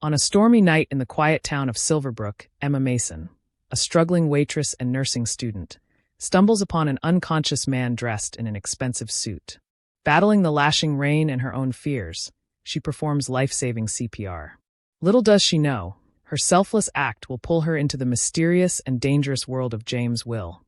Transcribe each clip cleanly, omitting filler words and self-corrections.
On a stormy night in the quiet town of Silverbrook, Emma Mason, a struggling waitress and nursing student, stumbles upon an unconscious man dressed in an expensive suit. Battling the lashing rain and her own fears, she performs life-saving CPR. Little does she know, her selfless act will pull her into the mysterious and dangerous world of James Will,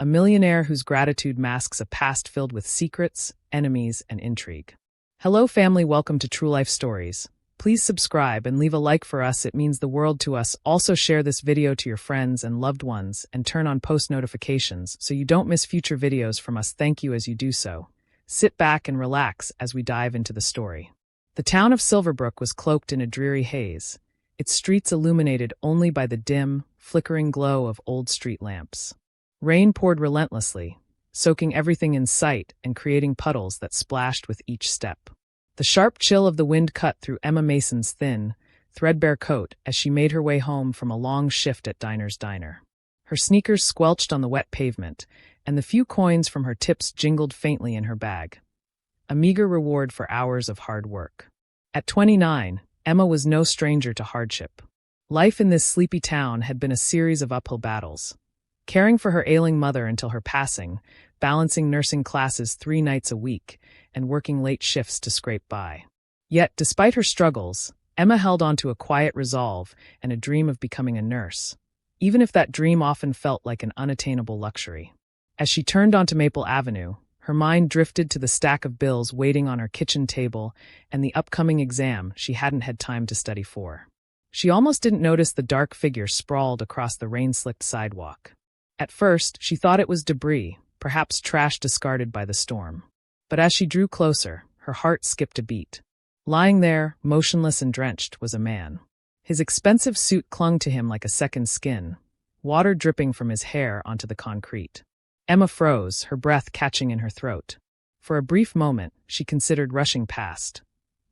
a millionaire whose gratitude masks a past filled with secrets, enemies, and intrigue. Hello family, welcome to True Life Stories. Please subscribe and leave a like for us, it means the world to us. Also share this video to your friends and loved ones and turn on post notifications so you don't miss future videos from us. Thank you as you do so. Sit back and relax as we dive into the story. The town of Silverbrook was cloaked in a dreary haze, its streets illuminated only by the dim, flickering glow of old street lamps. Rain poured relentlessly, soaking everything in sight and creating puddles that splashed with each step. The sharp chill of the wind cut through Emma Mason's thin, threadbare coat as she made her way home from a long shift at Diner's Diner. Her sneakers squelched on the wet pavement, and the few coins from her tips jingled faintly in her bag. A meager reward for hours of hard work. At 29, Emma was no stranger to hardship. Life in this sleepy town had been a series of uphill battles. Caring for her ailing mother until her passing, balancing nursing classes 3 nights a week, and working late shifts to scrape by. Yet, despite her struggles, Emma held on to a quiet resolve and a dream of becoming a nurse, even if that dream often felt like an unattainable luxury. As she turned onto Maple Avenue, her mind drifted to the stack of bills waiting on her kitchen table and the upcoming exam she hadn't had time to study for. She almost didn't notice the dark figure sprawled across the rain-slicked sidewalk. At first, she thought it was debris, perhaps trash discarded by the storm. But as she drew closer, her heart skipped a beat. Lying there, motionless and drenched, was a man. His expensive suit clung to him like a second skin, water dripping from his hair onto the concrete. Emma froze, her breath catching in her throat. For a brief moment, she considered rushing past.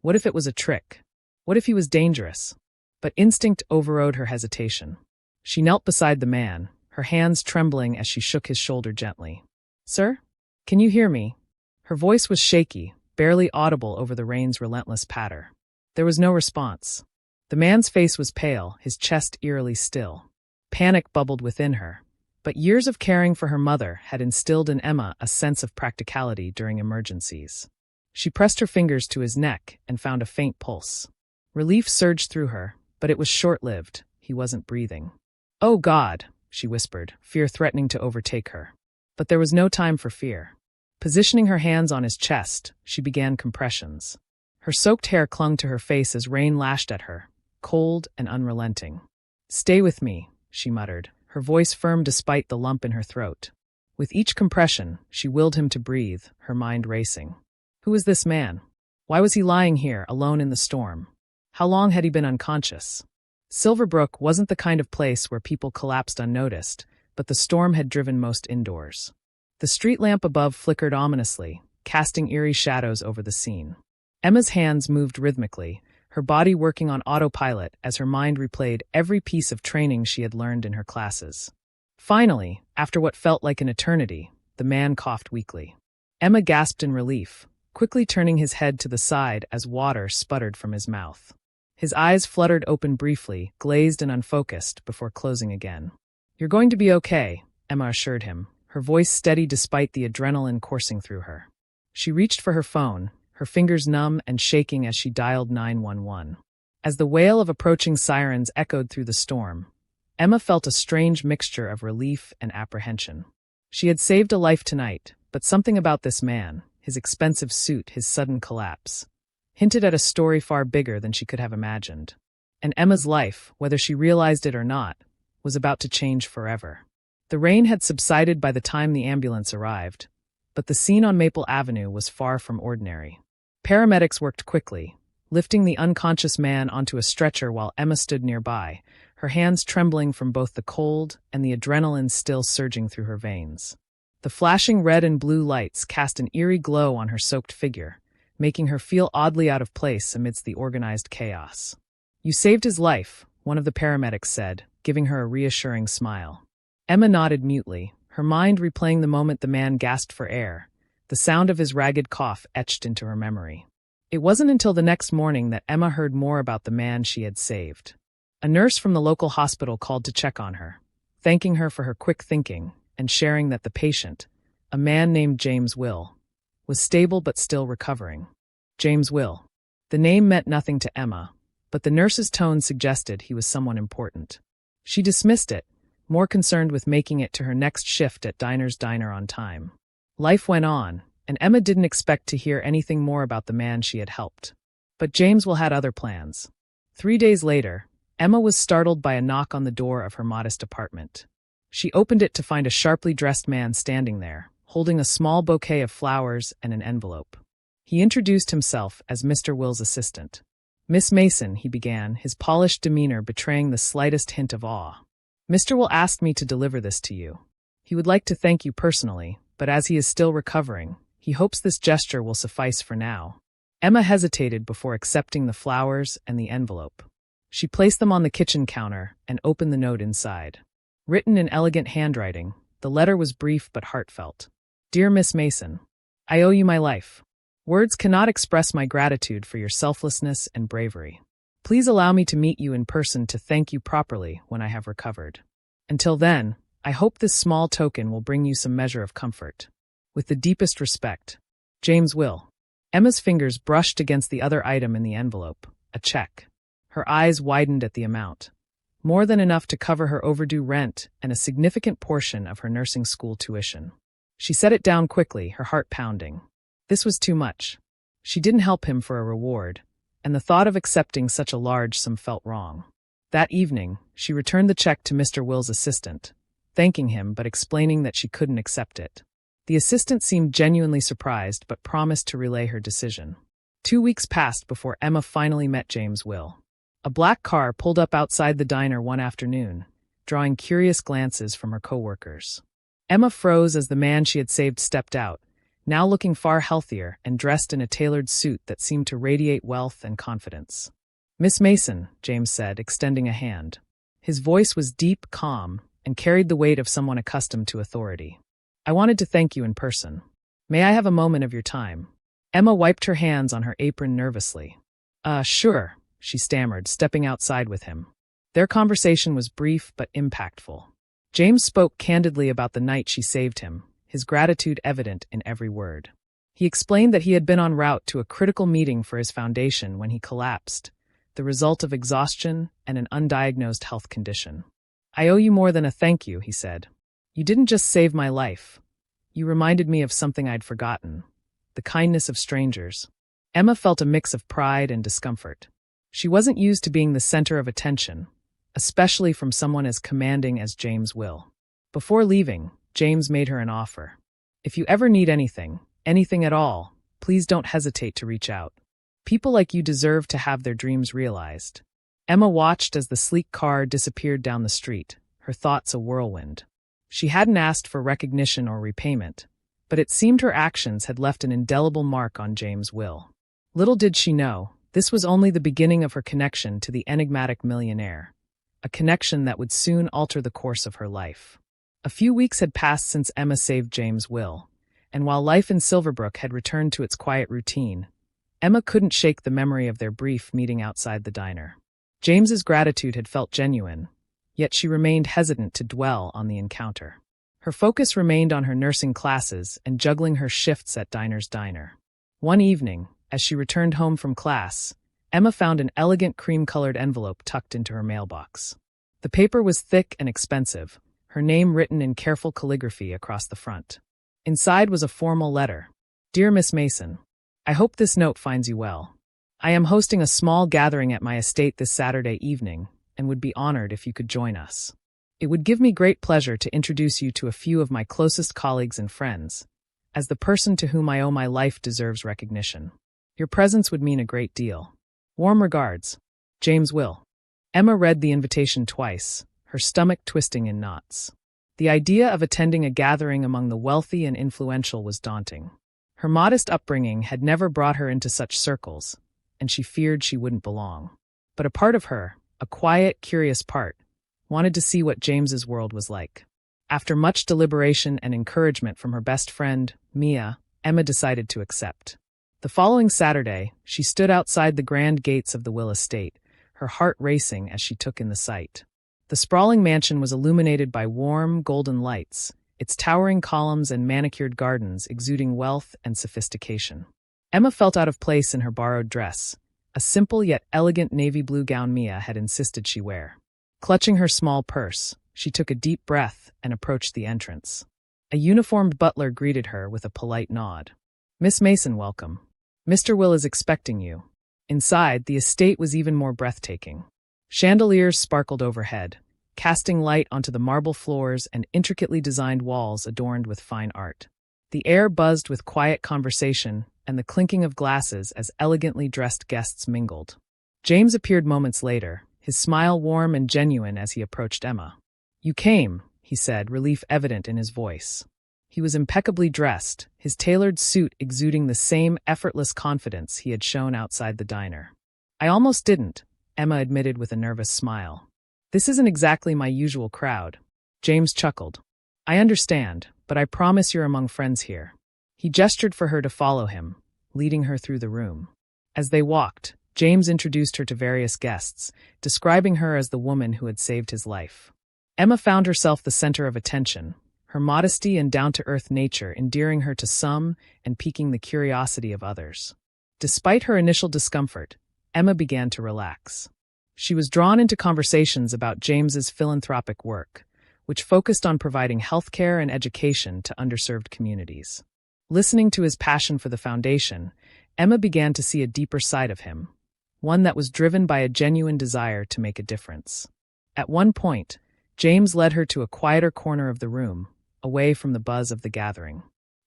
What if it was a trick? What if he was dangerous? But instinct overrode her hesitation. She knelt beside the man, her hands trembling as she shook his shoulder gently. "Sir? Can you hear me?" Her voice was shaky, barely audible over the rain's relentless patter. There was no response. The man's face was pale, his chest eerily still. Panic bubbled within her, but years of caring for her mother had instilled in Emma a sense of practicality during emergencies. She pressed her fingers to his neck and found a faint pulse. Relief surged through her, but it was short-lived. He wasn't breathing. "Oh God," she whispered, fear threatening to overtake her. But there was no time for fear. Positioning her hands on his chest, she began compressions. Her soaked hair clung to her face as rain lashed at her, cold and unrelenting. "Stay with me," she muttered, her voice firm despite the lump in her throat. With each compression, she willed him to breathe, her mind racing. Who was this man? Why was he lying here, alone in the storm? How long had he been unconscious? Silverbrook wasn't the kind of place where people collapsed unnoticed, but the storm had driven most indoors. The street lamp above flickered ominously, casting eerie shadows over the scene. Emma's hands moved rhythmically, her body working on autopilot as her mind replayed every piece of training she had learned in her classes. Finally, after what felt like an eternity, the man coughed weakly. Emma gasped in relief, quickly turning his head to the side as water sputtered from his mouth. His eyes fluttered open briefly, glazed and unfocused, before closing again. "You're going to be okay," Emma assured him, her voice steady despite the adrenaline coursing through her. She reached for her phone, her fingers numb and shaking as she dialed 911. As the wail of approaching sirens echoed through the storm, Emma felt a strange mixture of relief and apprehension. She had saved a life tonight, but something about this man, his expensive suit, his sudden collapse, hinted at a story far bigger than she could have imagined. And Emma's life, whether she realized it or not, was about to change forever. The rain had subsided by the time the ambulance arrived, but the scene on Maple Avenue was far from ordinary. Paramedics worked quickly, lifting the unconscious man onto a stretcher while Emma stood nearby, her hands trembling from both the cold and the adrenaline still surging through her veins. The flashing red and blue lights cast an eerie glow on her soaked figure, making her feel oddly out of place amidst the organized chaos. "You saved his life," one of the paramedics said, giving her a reassuring smile. Emma nodded mutely, her mind replaying the moment the man gasped for air, the sound of his ragged cough etched into her memory. It wasn't until the next morning that Emma heard more about the man she had saved. A nurse from the local hospital called to check on her, thanking her for her quick thinking and sharing that the patient, a man named James Will, was stable but still recovering. James Will. The name meant nothing to Emma, but the nurse's tone suggested he was someone important. She dismissed it, more concerned with making it to her next shift at Diner's Diner on time. Life went on, and Emma didn't expect to hear anything more about the man she had helped. But James Will had other plans. 3 days later, Emma was startled by a knock on the door of her modest apartment. She opened it to find a sharply dressed man standing there, holding a small bouquet of flowers and an envelope. He introduced himself as Mr. Will's assistant. "Miss Mason," he began, his polished demeanor betraying the slightest hint of awe. "Mr. Will asked me to deliver this to you. He would like to thank you personally, but as he is still recovering, he hopes this gesture will suffice for now." Emma hesitated before accepting the flowers and the envelope. She placed them on the kitchen counter and opened the note inside. Written in elegant handwriting, the letter was brief but heartfelt. "Dear Miss Mason, I owe you my life. Words cannot express my gratitude for your selflessness and bravery. Please allow me to meet you in person to thank you properly when I have recovered. Until then, I hope this small token will bring you some measure of comfort. With the deepest respect, James Will." Emma's fingers brushed against the other item in the envelope, a check. Her eyes widened at the amount. More than enough to cover her overdue rent and a significant portion of her nursing school tuition. She set it down quickly, her heart pounding. This was too much. She didn't help him for a reward, and the thought of accepting such a large sum felt wrong. That evening, she returned the check to Mr. Will's assistant, thanking him but explaining that she couldn't accept it. The assistant seemed genuinely surprised but promised to relay her decision. 2 weeks passed before Emma finally met James Will. A black car pulled up outside the diner one afternoon, drawing curious glances from her coworkers. Emma froze as the man she had saved stepped out, now looking far healthier and dressed in a tailored suit that seemed to radiate wealth and confidence. "Miss Mason," James said, extending a hand. His voice was deep, calm, and carried the weight of someone accustomed to authority. "I wanted to thank you in person. May I have a moment of your time?" Emma wiped her hands on her apron nervously. Sure," she stammered, stepping outside with him. Their conversation was brief but impactful. James spoke candidly about the night she saved him, his gratitude evident in every word. He explained that he had been en route to a critical meeting for his foundation when he collapsed, the result of exhaustion and an undiagnosed health condition. "I owe you more than a thank you," he said. "You didn't just save my life. You reminded me of something I'd forgotten, the kindness of strangers." Emma felt a mix of pride and discomfort. She wasn't used to being the center of attention, especially from someone as commanding as James Will. Before leaving, James made her an offer. "If you ever need anything at all, please don't hesitate to reach out. People like you deserve to have their dreams realized." Emma watched as the sleek car disappeared down the street, her thoughts a whirlwind. She hadn't asked for recognition or repayment, but it seemed her actions had left an indelible mark on James Will. Little did she know, this was only the beginning of her connection to the enigmatic millionaire, a connection that would soon alter the course of her life. A few weeks had passed since Emma saved James Will, and while life in Silverbrook had returned to its quiet routine, Emma couldn't shake the memory of their brief meeting outside the diner. James's gratitude had felt genuine, yet she remained hesitant to dwell on the encounter. Her focus remained on her nursing classes and juggling her shifts at Diner's Diner. One evening, as she returned home from class, Emma found an elegant cream-colored envelope tucked into her mailbox. The paper was thick and expensive, her name written in careful calligraphy across the front. Inside was a formal letter. "Dear Miss Mason, I hope this note finds you well. I am hosting a small gathering at my estate this Saturday evening and would be honored if you could join us. It would give me great pleasure to introduce you to a few of my closest colleagues and friends, as the person to whom I owe my life deserves recognition. Your presence would mean a great deal. Warm regards, James Will." Emma read the invitation twice, her stomach twisting in knots. The idea of attending a gathering among the wealthy and influential was daunting. Her modest upbringing had never brought her into such circles, and she feared she wouldn't belong. But a part of her, a quiet, curious part, wanted to see what James's world was like. After much deliberation and encouragement from her best friend, Mia, Emma decided to accept. The following Saturday, she stood outside the grand gates of the Will estate, her heart racing as she took in the sight. The sprawling mansion was illuminated by warm, golden lights, its towering columns and manicured gardens exuding wealth and sophistication. Emma felt out of place in her borrowed dress, a simple yet elegant navy blue gown Mia had insisted she wear. Clutching her small purse, she took a deep breath and approached the entrance. A uniformed butler greeted her with a polite nod. "Miss Mason, welcome. Mr. Will is expecting you." Inside, the estate was even more breathtaking. Chandeliers sparkled overhead, casting light onto the marble floors and intricately designed walls adorned with fine art. The air buzzed with quiet conversation and the clinking of glasses as elegantly dressed guests mingled. James appeared moments later, his smile warm and genuine as he approached Emma. "You came," he said, relief evident in his voice. He was impeccably dressed, his tailored suit exuding the same effortless confidence he had shown outside the diner. "I almost didn't," Emma admitted with a nervous smile. "This isn't exactly my usual crowd." James chuckled. "I understand, but I promise you're among friends here." He gestured for her to follow him, leading her through the room. As they walked, James introduced her to various guests, describing her as the woman who had saved his life. Emma found herself the center of attention, her modesty and down-to-earth nature endearing her to some and piquing the curiosity of others. Despite her initial discomfort, Emma began to relax. She was drawn into conversations about James's philanthropic work, which focused on providing healthcare and education to underserved communities. Listening to his passion for the foundation, Emma began to see a deeper side of him, one that was driven by a genuine desire to make a difference. At one point, James led her to a quieter corner of the room, away from the buzz of the gathering.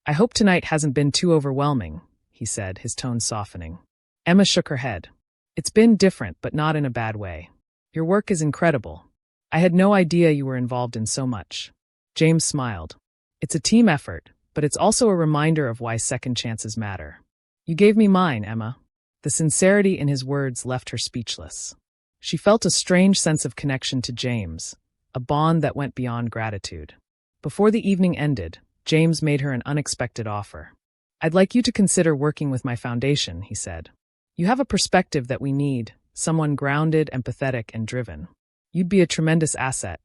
"I hope tonight hasn't been too overwhelming," he said, his tone softening. Emma shook her head. "It's been different, but not in a bad way. Your work is incredible. I had no idea you were involved in so much." James smiled. "It's a team effort, but it's also a reminder of why second chances matter. You gave me mine, Emma." The sincerity in his words left her speechless. She felt a strange sense of connection to James, a bond that went beyond gratitude. Before the evening ended, James made her an unexpected offer. "I'd like you to consider working with my foundation," he said. "You have a perspective that we need, someone grounded, empathetic, and driven. You'd be a tremendous asset."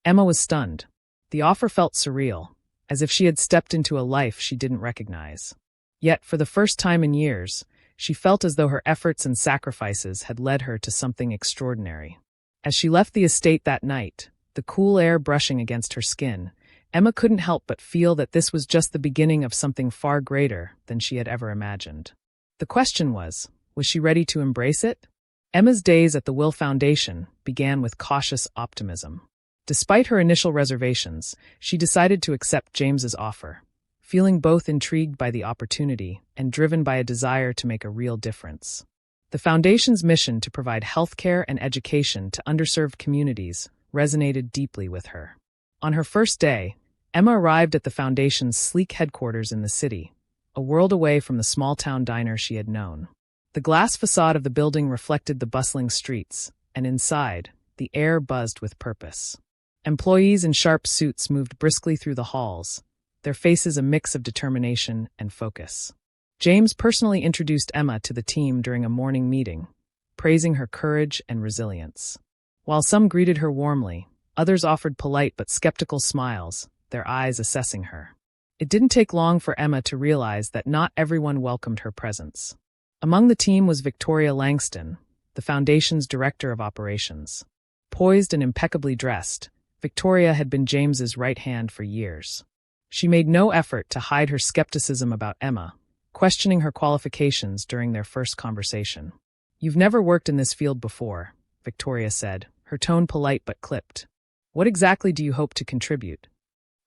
Emma was stunned. The offer felt surreal, as if she had stepped into a life she didn't recognize. Yet, for the first time in years, she felt as though her efforts and sacrifices had led her to something extraordinary. As she left the estate that night, the cool air brushing against her skin, Emma couldn't help but feel that this was just the beginning of something far greater than she had ever imagined. The question was she ready to embrace it? Emma's days at the Will Foundation began with cautious optimism. Despite her initial reservations, she decided to accept James's offer, feeling both intrigued by the opportunity and driven by a desire to make a real difference. The foundation's mission to provide healthcare and education to underserved communities resonated deeply with her. On her first day, Emma arrived at the foundation's sleek headquarters in the city, a world away from the small-town diner she had known. The glass facade of the building reflected the bustling streets, and inside, the air buzzed with purpose. Employees in sharp suits moved briskly through the halls, their faces a mix of determination and focus. James personally introduced Emma to the team during a morning meeting, praising her courage and resilience. While some greeted her warmly, others offered polite but skeptical smiles, their eyes assessing her. It didn't take long for Emma to realize that not everyone welcomed her presence. Among the team was Victoria Langston, the foundation's director of operations. Poised and impeccably dressed, Victoria had been James's right hand for years. She made no effort to hide her skepticism about Emma, questioning her qualifications during their first conversation. "You've never worked in this field before," Victoria said, her tone polite but clipped. "What exactly do you hope to contribute?"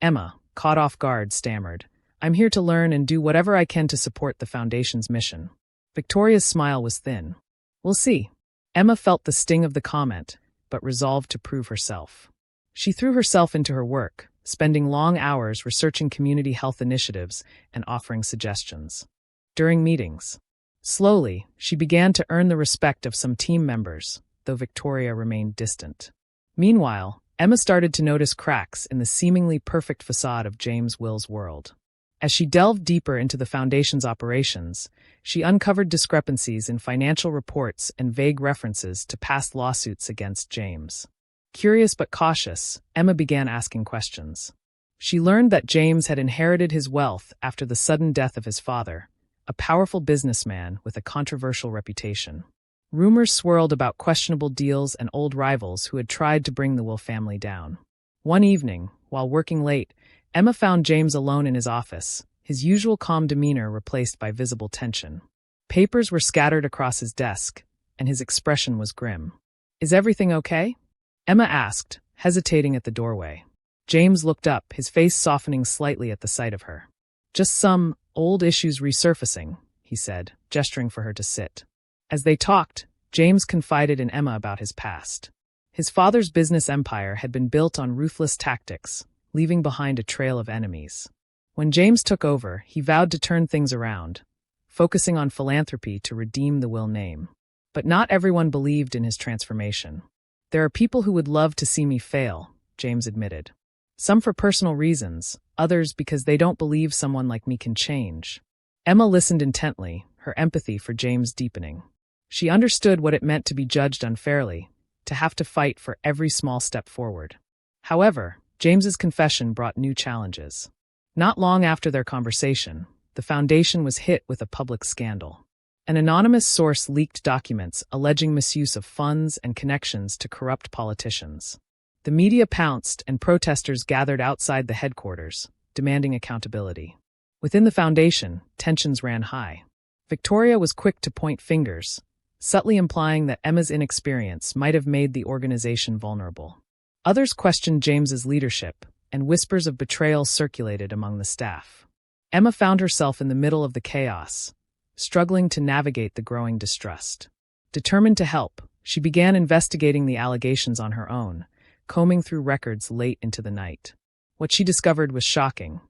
Emma, caught off guard, stammered, "I'm here to learn and do whatever I can to support the foundation's mission." Victoria's smile was thin. "We'll see." Emma felt the sting of the comment, but resolved to prove herself. She threw herself into her work, spending long hours researching community health initiatives and offering suggestions. During meetings, slowly, she began to earn the respect of some team members, though Victoria remained distant. Meanwhile, Emma started to notice cracks in the seemingly perfect facade of James Will's world. As she delved deeper into the foundation's operations, she uncovered discrepancies in financial reports and vague references to past lawsuits against James. Curious but cautious, Emma began asking questions. She learned that James had inherited his wealth after the sudden death of his father, a powerful businessman with a controversial reputation. Rumors swirled about questionable deals and old rivals who had tried to bring the Will family down. One evening, while working late, Emma found James alone in his office, his usual calm demeanor replaced by visible tension. Papers were scattered across his desk, and his expression was grim. "Is everything okay?" Emma asked, hesitating at the doorway. James looked up, his face softening slightly at the sight of her. "Just some old issues resurfacing," he said, gesturing for her to sit. As they talked, James confided in Emma about his past. His father's business empire had been built on ruthless tactics, leaving behind a trail of enemies. When James took over, he vowed to turn things around, focusing on philanthropy to redeem the Will name. But not everyone believed in his transformation. "There are people who would love to see me fail," James admitted. "Some for personal reasons, others because they don't believe someone like me can change." Emma listened intently, her empathy for James deepening. She understood what it meant to be judged unfairly, to have to fight for every small step forward. However, James's confession brought new challenges. Not long after their conversation, the foundation was hit with a public scandal. An anonymous source leaked documents alleging misuse of funds and connections to corrupt politicians. The media pounced and protesters gathered outside the headquarters, demanding accountability. Within the foundation, tensions ran high. Victoria was quick to point fingers, subtly implying that Emma's inexperience might have made the organization vulnerable. Others questioned James's leadership, and whispers of betrayal circulated among the staff. Emma found herself in the middle of the chaos, struggling to navigate the growing distrust. Determined to help, she began investigating the allegations on her own, combing through records late into the night. What she discovered was shocking.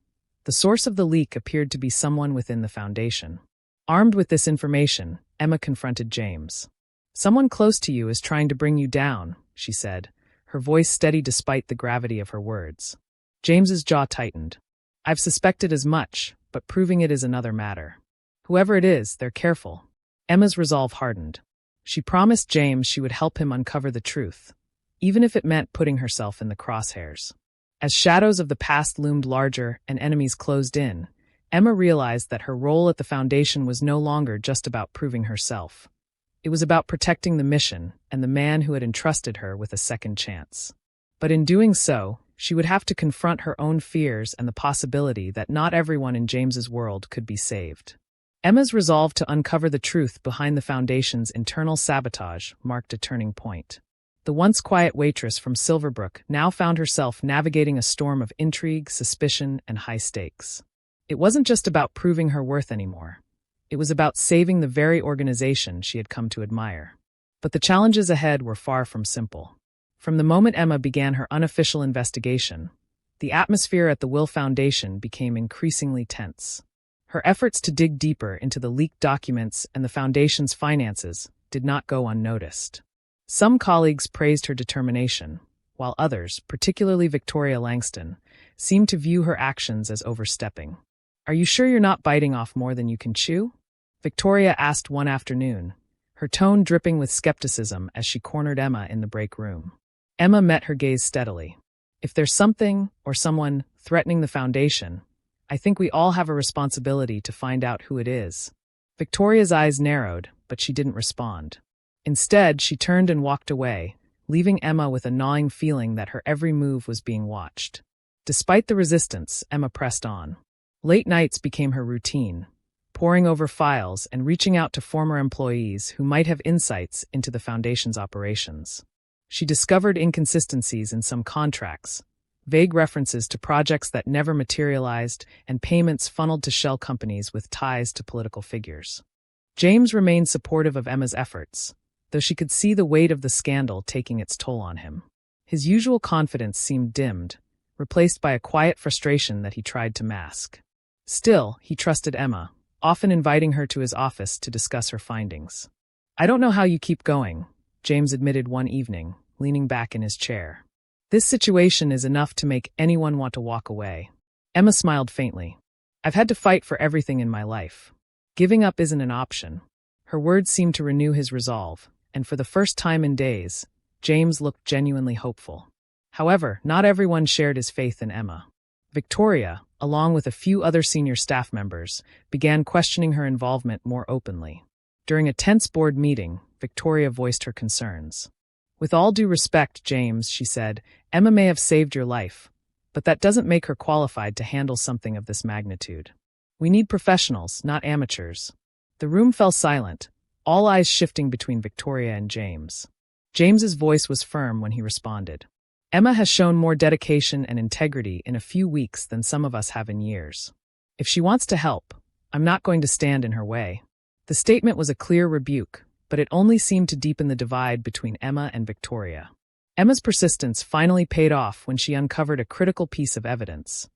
The source of the leak appeared to be someone within the foundation. Armed with this information, Emma confronted James. "Someone close to you is trying to bring you down," she said, her voice steady despite the gravity of her words. James's jaw tightened. "I've suspected as much, but proving it is another matter. Whoever it is, they're careful." Emma's resolve hardened. She promised James she would help him uncover the truth, even if it meant putting herself in the crosshairs. As shadows of the past loomed larger and enemies closed in, Emma realized that her role at the foundation was no longer just about proving herself. It was about protecting the mission and the man who had entrusted her with a second chance. But in doing so, she would have to confront her own fears and the possibility that not everyone in James's world could be saved. Emma's resolve to uncover the truth behind the foundation's internal sabotage marked a turning point. The once quiet waitress from Silverbrook now found herself navigating a storm of intrigue, suspicion, and high stakes. It wasn't just about proving her worth anymore. It was about saving the very organization she had come to admire. But the challenges ahead were far from simple. From the moment Emma began her unofficial investigation, the atmosphere at the Will Foundation became increasingly tense. Her efforts to dig deeper into the leaked documents and the foundation's finances did not go unnoticed. Some colleagues praised her determination, while others, particularly Victoria Langston, seemed to view her actions as overstepping. "Are you sure you're not biting off more than you can chew?" Victoria asked one afternoon, her tone dripping with skepticism as she cornered Emma in the break room. Emma met her gaze steadily. "If there's something or someone threatening the foundation, I think we all have a responsibility to find out who it is." Victoria's eyes narrowed, but she didn't respond. Instead, she turned and walked away, leaving Emma with a gnawing feeling that her every move was being watched. Despite the resistance, Emma pressed on. Late nights became her routine, poring over files and reaching out to former employees who might have insights into the foundation's operations. She discovered inconsistencies in some contracts, vague references to projects that never materialized, and payments funneled to shell companies with ties to political figures. James remained supportive of Emma's efforts, though she could see the weight of the scandal taking its toll on him. His usual confidence seemed dimmed, replaced by a quiet frustration that he tried to mask. Still, he trusted Emma, often inviting her to his office to discuss her findings. "I don't know how you keep going," James admitted one evening, leaning back in his chair. "This situation is enough to make anyone want to walk away." Emma smiled faintly. I've had to fight for everything in my life. Giving up isn't an option. Her words seemed to renew his resolve, and for the first time in days, James looked genuinely hopeful. However, not everyone shared his faith in Emma. Victoria, along with a few other senior staff members, began questioning her involvement more openly. During a tense board meeting, Victoria voiced her concerns. "With all due respect, James," she said, "Emma may have saved your life, but that doesn't make her qualified to handle something of this magnitude. We need professionals, not amateurs." The room fell silent, all eyes shifting between Victoria and James. James's voice was firm when he responded. "Emma has shown more dedication and integrity in a few weeks than some of us have in years. If she wants to help, I'm not going to stand in her way." The statement was a clear rebuke, but it only seemed to deepen the divide between Emma and Victoria. Emma's persistence finally paid off when she uncovered a critical piece of evidence: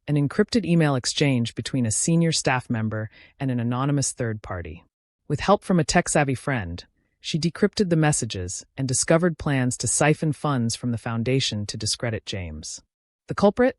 an encrypted email exchange between a senior staff member and an anonymous third party. With help from a tech-savvy friend, she decrypted the messages and discovered plans to siphon funds from the foundation to discredit James. The culprit?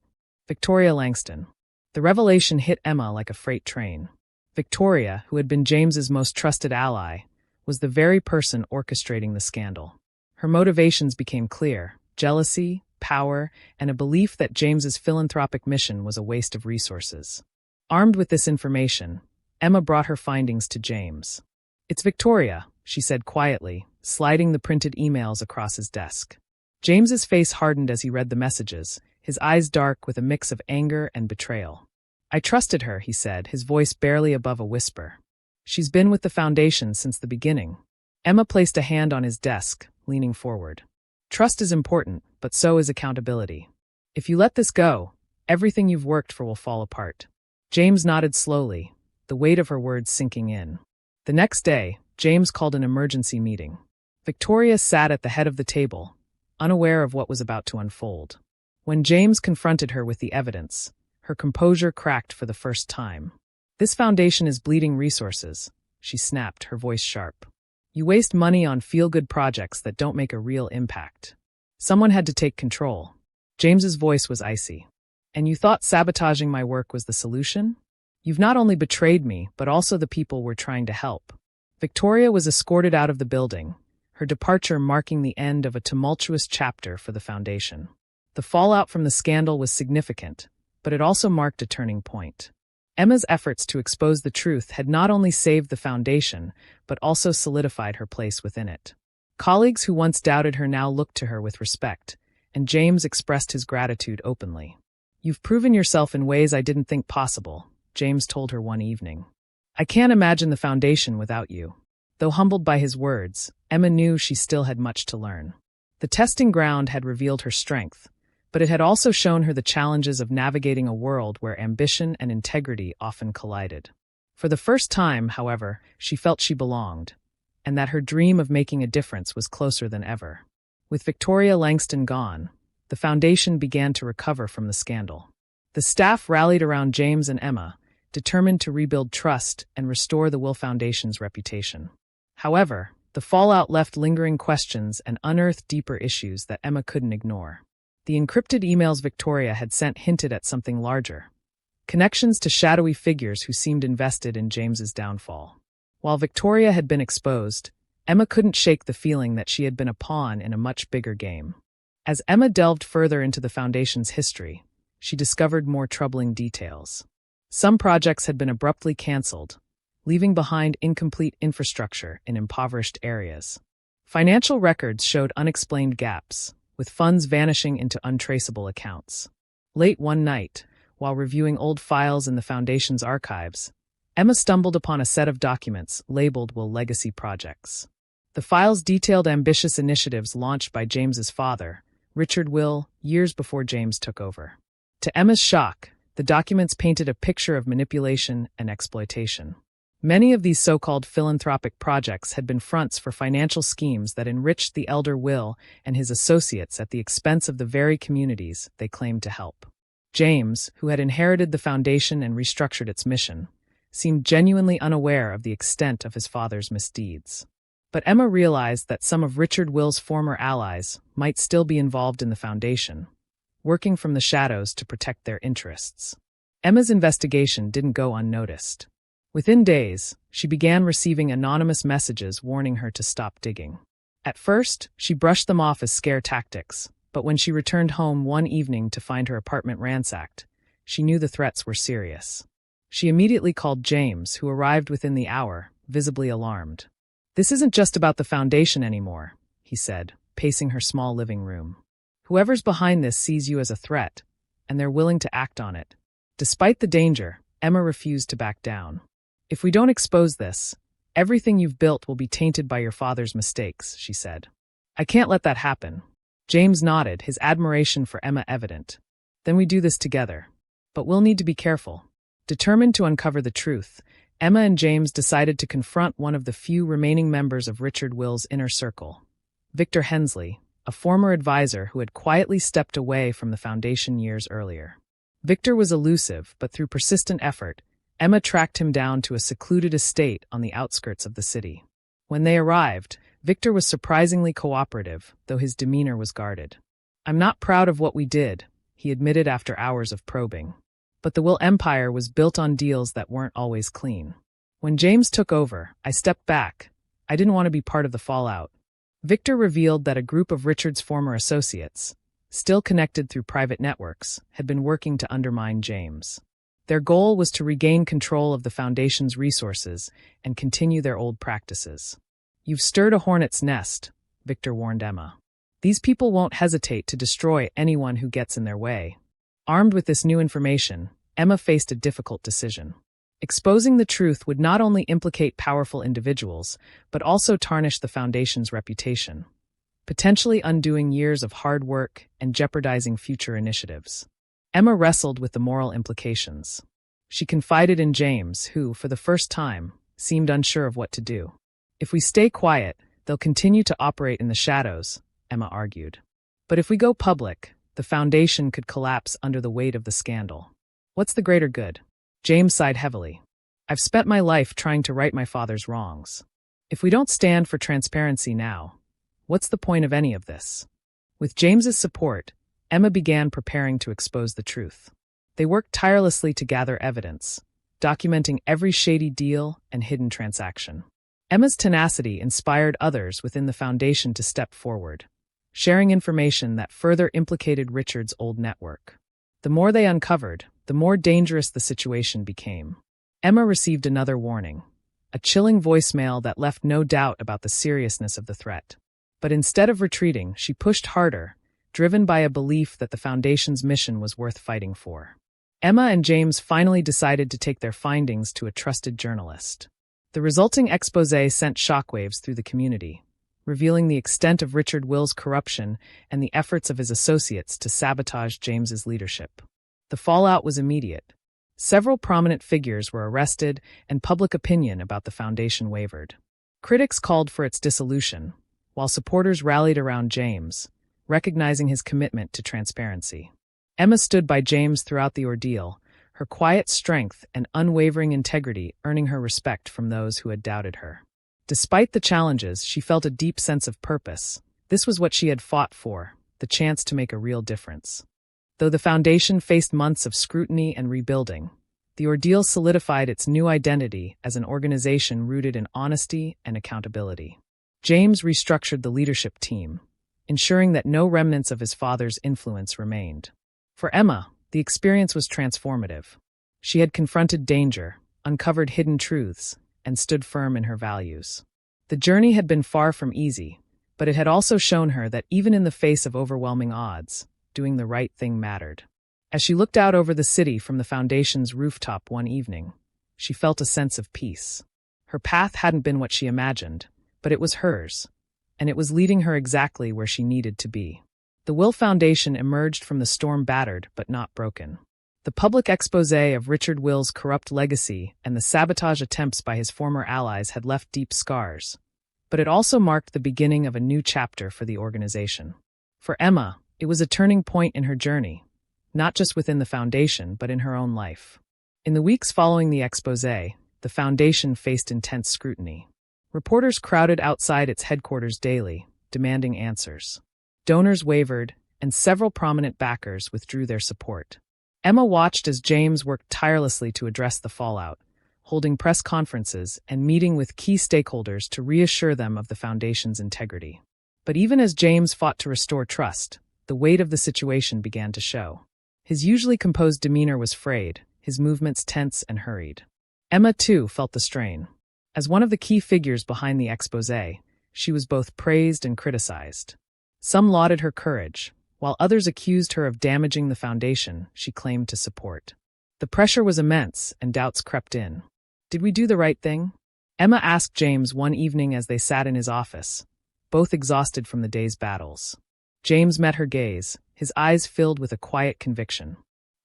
Victoria Langston. The revelation hit Emma like a freight train. Victoria, who had been James's most trusted ally, was the very person orchestrating the scandal. Her motivations became clear: jealousy, power, and a belief that James's philanthropic mission was a waste of resources. Armed with this information, Emma brought her findings to James. "It's Victoria," she said quietly, sliding the printed emails across his desk. James's face hardened as he read the messages, his eyes dark with a mix of anger and betrayal. "I trusted her," he said, his voice barely above a whisper. "She's been with the foundation since the beginning." Emma placed a hand on his desk, leaning forward. "Trust is important, but so is accountability. If you let this go, everything you've worked for will fall apart." James nodded slowly, the weight of her words sinking in. The next day, James called an emergency meeting. Victoria sat at the head of the table, unaware of what was about to unfold. When James confronted her with the evidence, her composure cracked for the first time. "This foundation is bleeding resources," she snapped, her voice sharp. "You waste money on feel-good projects that don't make a real impact. Someone had to take control." James's voice was icy. "And you thought sabotaging my work was the solution? You've not only betrayed me, but also the people we're trying to help." Victoria was escorted out of the building, her departure marking the end of a tumultuous chapter for the foundation. The fallout from the scandal was significant, but it also marked a turning point. Emma's efforts to expose the truth had not only saved the foundation, but also solidified her place within it. Colleagues who once doubted her now looked to her with respect, and James expressed his gratitude openly. "You've proven yourself in ways I didn't think possible," James told her one evening. "I can't imagine the foundation without you." Though humbled by his words, Emma knew she still had much to learn. The testing ground had revealed her strength, but it had also shown her the challenges of navigating a world where ambition and integrity often collided. For the first time, however, she felt she belonged, and that her dream of making a difference was closer than ever. With Victoria Langston gone, the foundation began to recover from the scandal. The staff rallied around James and Emma, determined to rebuild trust and restore the Will Foundation's reputation. However, the fallout left lingering questions and unearthed deeper issues that Emma couldn't ignore. The encrypted emails Victoria had sent hinted at something larger: connections to shadowy figures who seemed invested in James's downfall. While Victoria had been exposed, Emma couldn't shake the feeling that she had been a pawn in a much bigger game. As Emma delved further into the Foundation's history, she discovered more troubling details. Some projects had been abruptly cancelled, leaving behind incomplete infrastructure in impoverished areas. Financial records showed unexplained gaps, with funds vanishing into untraceable accounts. Late one night, while reviewing old files in the Foundation's archives, Emma stumbled upon a set of documents labeled Will Legacy Projects. The files detailed ambitious initiatives launched by James's father, Richard Will, years before James took over. To Emma's shock, the documents painted a picture of manipulation and exploitation. Many of these so-called philanthropic projects had been fronts for financial schemes that enriched the elder Will and his associates at the expense of the very communities they claimed to help. James, who had inherited the foundation and restructured its mission, seemed genuinely unaware of the extent of his father's misdeeds. But Emma realized that some of Richard Will's former allies might still be involved in the foundation, working from the shadows to protect their interests. Emma's investigation didn't go unnoticed. Within days, she began receiving anonymous messages warning her to stop digging. At first, she brushed them off as scare tactics, but when she returned home one evening to find her apartment ransacked, she knew the threats were serious. She immediately called James, who arrived within the hour, visibly alarmed. "This isn't just about the foundation anymore," he said, pacing her small living room. "Whoever's behind this sees you as a threat, and they're willing to act on it." Despite the danger, Emma refused to back down. "If we don't expose this, everything you've built will be tainted by your father's mistakes," she said. "I can't let that happen." James nodded, his admiration for Emma evident. "Then we do this together. But we'll need to be careful." Determined to uncover the truth, Emma and James decided to confront one of the few remaining members of Richard Will's inner circle, Victor Hensley, a former advisor who had quietly stepped away from the foundation years earlier. Victor was elusive, but through persistent effort, Emma tracked him down to a secluded estate on the outskirts of the city. When they arrived, Victor was surprisingly cooperative, though his demeanor was guarded. "I'm not proud of what we did," he admitted after hours of probing. "But the Will empire was built on deals that weren't always clean. When James took over, I stepped back. I didn't want to be part of the fallout." Victor revealed that a group of Richard's former associates, still connected through private networks, had been working to undermine James. Their goal was to regain control of the Foundation's resources and continue their old practices. "You've stirred a hornet's nest," Victor warned Emma. "These people won't hesitate to destroy anyone who gets in their way." Armed with this new information, Emma faced a difficult decision. Exposing the truth would not only implicate powerful individuals, but also tarnish the Foundation's reputation, potentially undoing years of hard work and jeopardizing future initiatives. Emma wrestled with the moral implications. She confided in James, who, for the first time, seemed unsure of what to do. "If we stay quiet, they'll continue to operate in the shadows," Emma argued. "But if we go public, the Foundation could collapse under the weight of the scandal. What's the greater good?" James sighed heavily. "I've spent my life trying to right my father's wrongs. If we don't stand for transparency now, what's the point of any of this?" With James's support, Emma began preparing to expose the truth. They worked tirelessly to gather evidence, documenting every shady deal and hidden transaction. Emma's tenacity inspired others within the Foundation to step forward, sharing information that further implicated Richard's old network. The more they uncovered, the more dangerous the situation became. Emma received another warning, a chilling voicemail that left no doubt about the seriousness of the threat. But instead of retreating, she pushed harder, driven by a belief that the Foundation's mission was worth fighting for. Emma and James finally decided to take their findings to a trusted journalist. The resulting exposé sent shockwaves through the community, revealing the extent of Richard Will's corruption and the efforts of his associates to sabotage James's leadership. The fallout was immediate. Several prominent figures were arrested, and public opinion about the Foundation wavered. Critics called for its dissolution, while supporters rallied around James, recognizing his commitment to transparency. Emma stood by James throughout the ordeal, her quiet strength and unwavering integrity earning her respect from those who had doubted her. Despite the challenges, she felt a deep sense of purpose. This was what she had fought for, the chance to make a real difference. Though the Foundation faced months of scrutiny and rebuilding, the ordeal solidified its new identity as an organization rooted in honesty and accountability. James restructured the leadership team, ensuring that no remnants of his father's influence remained. For Emma, the experience was transformative. She had confronted danger, uncovered hidden truths, and stood firm in her values. The journey had been far from easy, but it had also shown her that even in the face of overwhelming odds, doing the right thing mattered. As she looked out over the city from the Foundation's rooftop one evening, she felt a sense of peace. Her path hadn't been what she imagined, but it was hers, and it was leading her exactly where she needed to be. The Will Foundation emerged from the storm battered but not broken. The public exposé of Richard Will's corrupt legacy and the sabotage attempts by his former allies had left deep scars, but it also marked the beginning of a new chapter for the organization. For Emma, it was a turning point in her journey, not just within the Foundation, but in her own life. In the weeks following the exposé, the Foundation faced intense scrutiny. Reporters crowded outside its headquarters daily, demanding answers. Donors wavered, and several prominent backers withdrew their support. Emma watched as James worked tirelessly to address the fallout, holding press conferences and meeting with key stakeholders to reassure them of the foundation's integrity. But even as James fought to restore trust, the weight of the situation began to show. His usually composed demeanor was frayed, his movements tense and hurried. Emma, too, felt the strain. As one of the key figures behind the exposé, she was both praised and criticized. Some lauded her courage, while others accused her of damaging the foundation she claimed to support. The pressure was immense, and doubts crept in. Did we do the right thing? Emma asked James one evening as they sat in his office, both exhausted from the day's battles. James met her gaze, his eyes filled with a quiet conviction.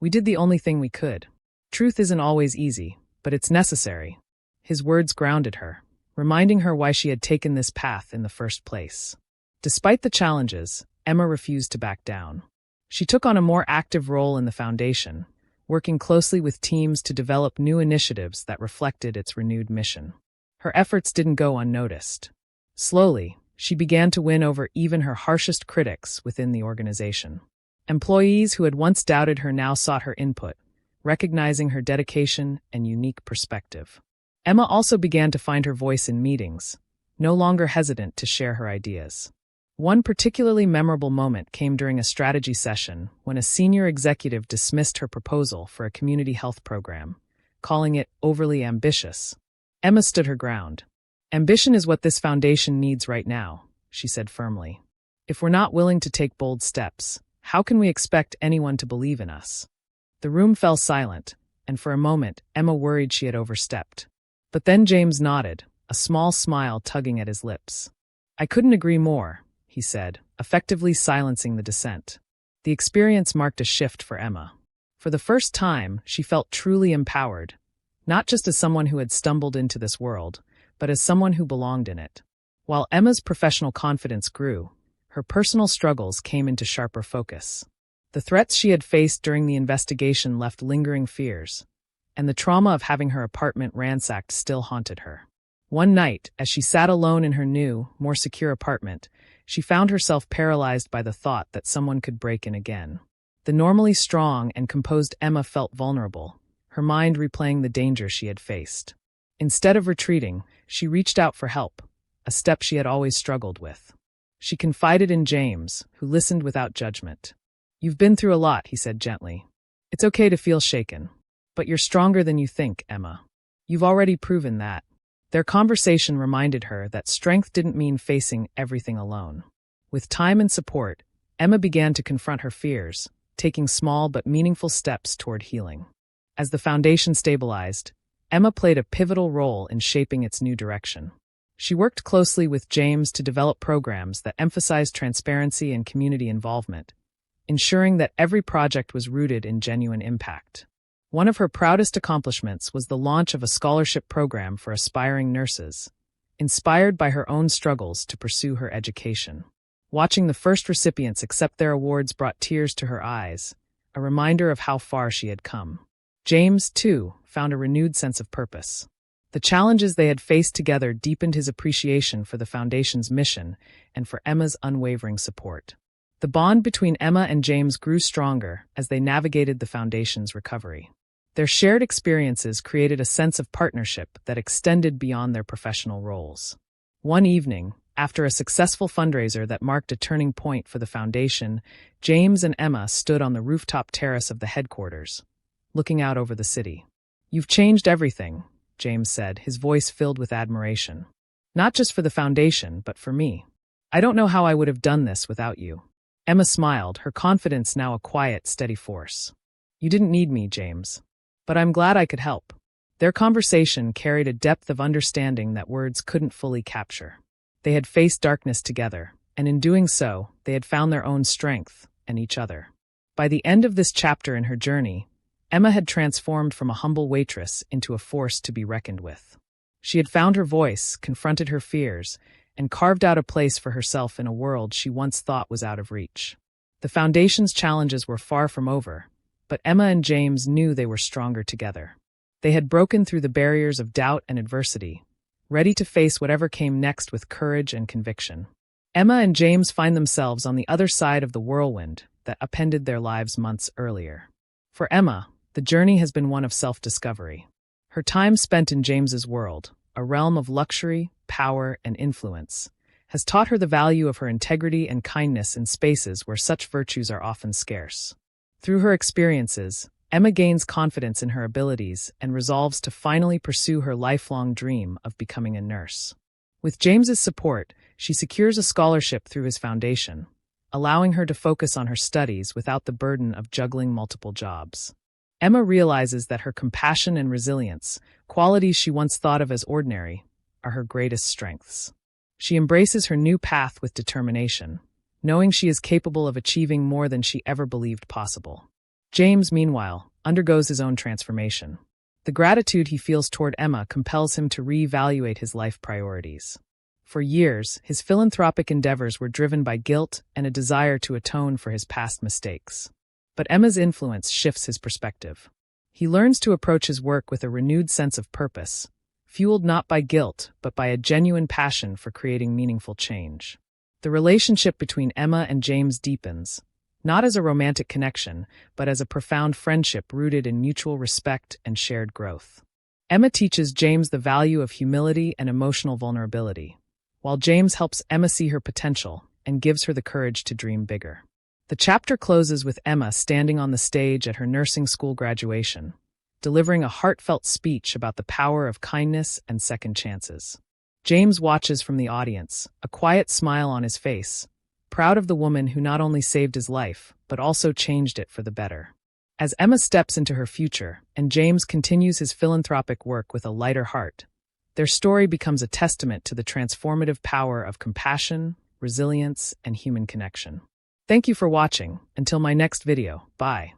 We did the only thing we could. Truth isn't always easy, but it's necessary. His words grounded her, reminding her why she had taken this path in the first place. Despite the challenges, Emma refused to back down. She took on a more active role in the foundation, working closely with teams to develop new initiatives that reflected its renewed mission. Her efforts didn't go unnoticed. Slowly, she began to win over even her harshest critics within the organization. Employees who had once doubted her now sought her input, recognizing her dedication and unique perspective. Emma also began to find her voice in meetings, no longer hesitant to share her ideas. One particularly memorable moment came during a strategy session when a senior executive dismissed her proposal for a community health program, calling it overly ambitious. Emma stood her ground. Ambition is what this foundation needs right now, she said firmly. If we're not willing to take bold steps, how can we expect anyone to believe in us? The room fell silent, and for a moment Emma worried she had overstepped. But then James nodded, a small smile tugging at his lips. I couldn't agree more, he said, effectively silencing the dissent. The experience marked a shift for Emma. For the first time, she felt truly empowered, not just as someone who had stumbled into this world, but as someone who belonged in it. While Emma's professional confidence grew, her personal struggles came into sharper focus. The threats she had faced during the investigation left lingering fears, and the trauma of having her apartment ransacked still haunted her. One night, as she sat alone in her new, more secure apartment, she found herself paralyzed by the thought that someone could break in again. The normally strong and composed Emma felt vulnerable, her mind replaying the danger she had faced. Instead of retreating, she reached out for help, a step she had always struggled with. She confided in James, who listened without judgment. You've been through a lot, he said gently. It's okay to feel shaken. But you're stronger than you think, Emma. You've already proven that. Their conversation reminded her that strength didn't mean facing everything alone. With time and support, Emma began to confront her fears, taking small but meaningful steps toward healing. As the foundation stabilized, Emma played a pivotal role in shaping its new direction. She worked closely with James to develop programs that emphasized transparency and community involvement, ensuring that every project was rooted in genuine impact. One of her proudest accomplishments was the launch of a scholarship program for aspiring nurses, inspired by her own struggles to pursue her education. Watching the first recipients accept their awards brought tears to her eyes, a reminder of how far she had come. James, too, found a renewed sense of purpose. The challenges they had faced together deepened his appreciation for the Foundation's mission and for Emma's unwavering support. The bond between Emma and James grew stronger as they navigated the Foundation's recovery. Their shared experiences created a sense of partnership that extended beyond their professional roles. One evening, after a successful fundraiser that marked a turning point for the Foundation, James and Emma stood on the rooftop terrace of the headquarters, looking out over the city. You've changed everything, James said, his voice filled with admiration. Not just for the Foundation, but for me. I don't know how I would have done this without you. Emma smiled, her confidence now a quiet, steady force. You didn't need me, James. But I'm glad I could help. Their conversation carried a depth of understanding that words couldn't fully capture. They had faced darkness together, and in doing so, they had found their own strength and each other. By the end of this chapter in her journey, Emma had transformed from a humble waitress into a force to be reckoned with. She had found her voice, confronted her fears, and carved out a place for herself in a world she once thought was out of reach. The Foundation's challenges were far from over, but Emma and James knew they were stronger together. They had broken through the barriers of doubt and adversity, ready to face whatever came next with courage and conviction. Emma and James find themselves on the other side of the whirlwind that upended their lives months earlier. For Emma, the journey has been one of self-discovery. Her time spent in James's world, a realm of luxury, power, and influence, has taught her the value of her integrity and kindness in spaces where such virtues are often scarce. Through her experiences, Emma gains confidence in her abilities and resolves to finally pursue her lifelong dream of becoming a nurse. With James's support, she secures a scholarship through his foundation, allowing her to focus on her studies without the burden of juggling multiple jobs. Emma realizes that her compassion and resilience, qualities she once thought of as ordinary, are her greatest strengths. She embraces her new path with determination, knowing she is capable of achieving more than she ever believed possible. James, meanwhile, undergoes his own transformation. The gratitude he feels toward Emma compels him to reevaluate his life priorities. For years, his philanthropic endeavors were driven by guilt and a desire to atone for his past mistakes. But Emma's influence shifts his perspective. He learns to approach his work with a renewed sense of purpose, fueled not by guilt, but by a genuine passion for creating meaningful change. The relationship between Emma and James deepens, not as a romantic connection, but as a profound friendship rooted in mutual respect and shared growth. Emma teaches James the value of humility and emotional vulnerability, while James helps Emma see her potential and gives her the courage to dream bigger. The chapter closes with Emma standing on the stage at her nursing school graduation, delivering a heartfelt speech about the power of kindness and second chances. James watches from the audience, a quiet smile on his face, proud of the woman who not only saved his life, but also changed it for the better. As Emma steps into her future, and James continues his philanthropic work with a lighter heart, their story becomes a testament to the transformative power of compassion, resilience, and human connection. Thank you for watching. Until my next video, bye.